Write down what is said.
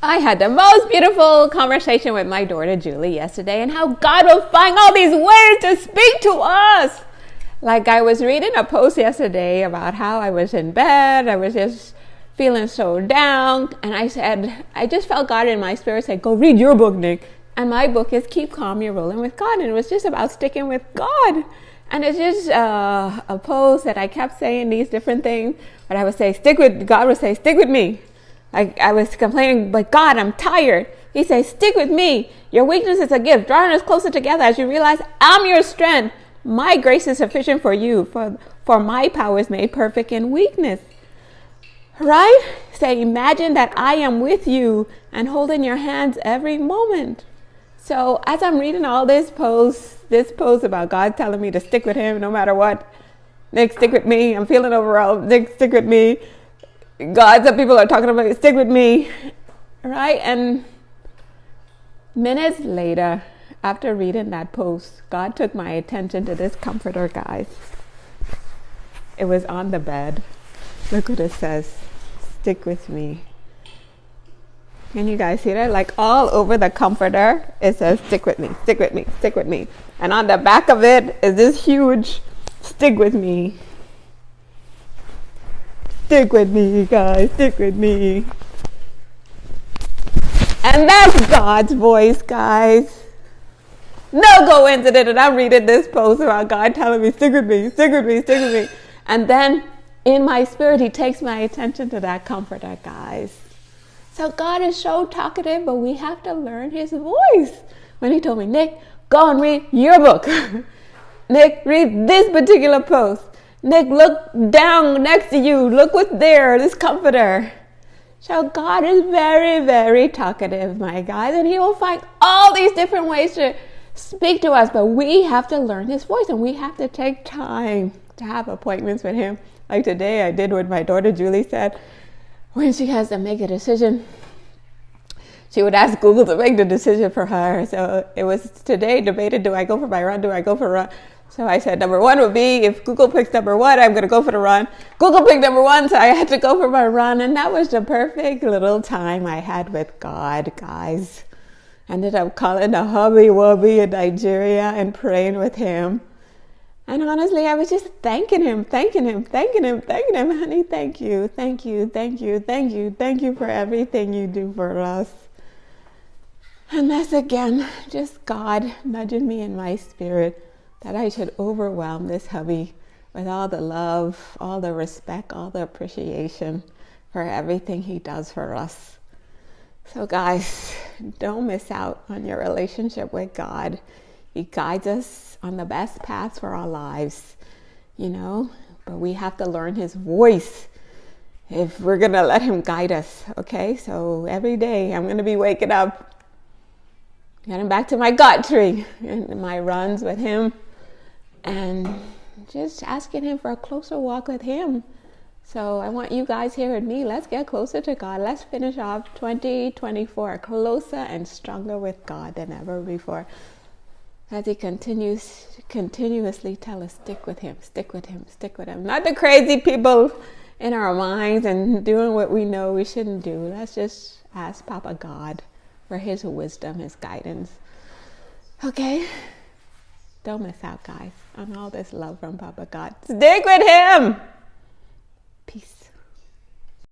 I had the most beautiful conversation with my daughter Julie yesterday, and how God will find all these ways to speak to us. Like, I was reading a post yesterday about how I was in bed, I was just feeling so down, and I said, I just felt God in my spirit say, go read your book, Nick. And my book is Keep Calm, You're Rolling with God, and it was just about sticking with God. And it's just a post that I kept saying these different things, but I would say, God would say, stick with me. Like, I was complaining, but God, I'm tired. He says, stick with me. Your weakness is a gift. Drawing us closer together as you realize I'm your strength. My grace is sufficient for you, for my power is made perfect in weakness. Right? Say, imagine that I am with you and holding your hands every moment. So as I'm reading all this post about God telling me to stick with him no matter what. Nick, stick with me. I'm feeling overwhelmed. Nick, stick with me. God, some people are talking about it, stick with me. Right? And minutes later, after reading that post, God took my attention to this comforter, guys. It was on the bed. Look what it says. Stick with me. Can you guys see that? Like, all over the comforter, it says, stick with me, stick with me, stick with me. And on the back of it is this huge, stick with me. Stick with me, guys, stick with me. And that's God's voice, guys. No coincidence that I'm reading this post about God telling me, stick with me, stick with me, stick with me. And then in my spirit, he takes my attention to that comforter, guys. So God is so talkative, but we have to learn his voice. When he told me, Nick, go and read your book. Nick, read this particular post. Nick, look down next to you. Look what's there, this comforter. So God is very, very talkative, my guys. And he will find all these different ways to speak to us. But we have to learn his voice. And we have to take time to have appointments with him. Like today, I did what my daughter Julie said. When she has to make a decision, she would ask Google to make the decision for her. So it was today debated, do I go for my run, do I go for a run? So I said, number one would be, if Google picks number one, I'm going to go for the run. Google picked number one, so I had to go for my run. And that was the perfect little time I had with God, guys. Ended up calling the hubby wubby in Nigeria and praying with him. And honestly, I was just thanking him. Honey, thank you for everything you do for us. And that's again, just God nudging me in my spirit that I should overwhelm this hubby with all the love, all the respect, all the appreciation for everything he does for us. So guys, don't miss out on your relationship with God. He guides us on the best paths for our lives, but we have to learn his voice if we're going to let him guide us, okay? So every day I'm going to be waking up, getting back to my gut tree and my runs with him and just asking him for a closer walk with him. So I want you guys here with me. Let's get closer to God. Let's finish off 2024 closer and stronger with God than ever before. As he continuously tell us, stick with him. Not the crazy people in our minds and doing what we know we shouldn't do. Let's just ask Papa God for his wisdom, his guidance. Okay? Don't miss out, guys, on all this love from Papa God. Stick with him! Peace.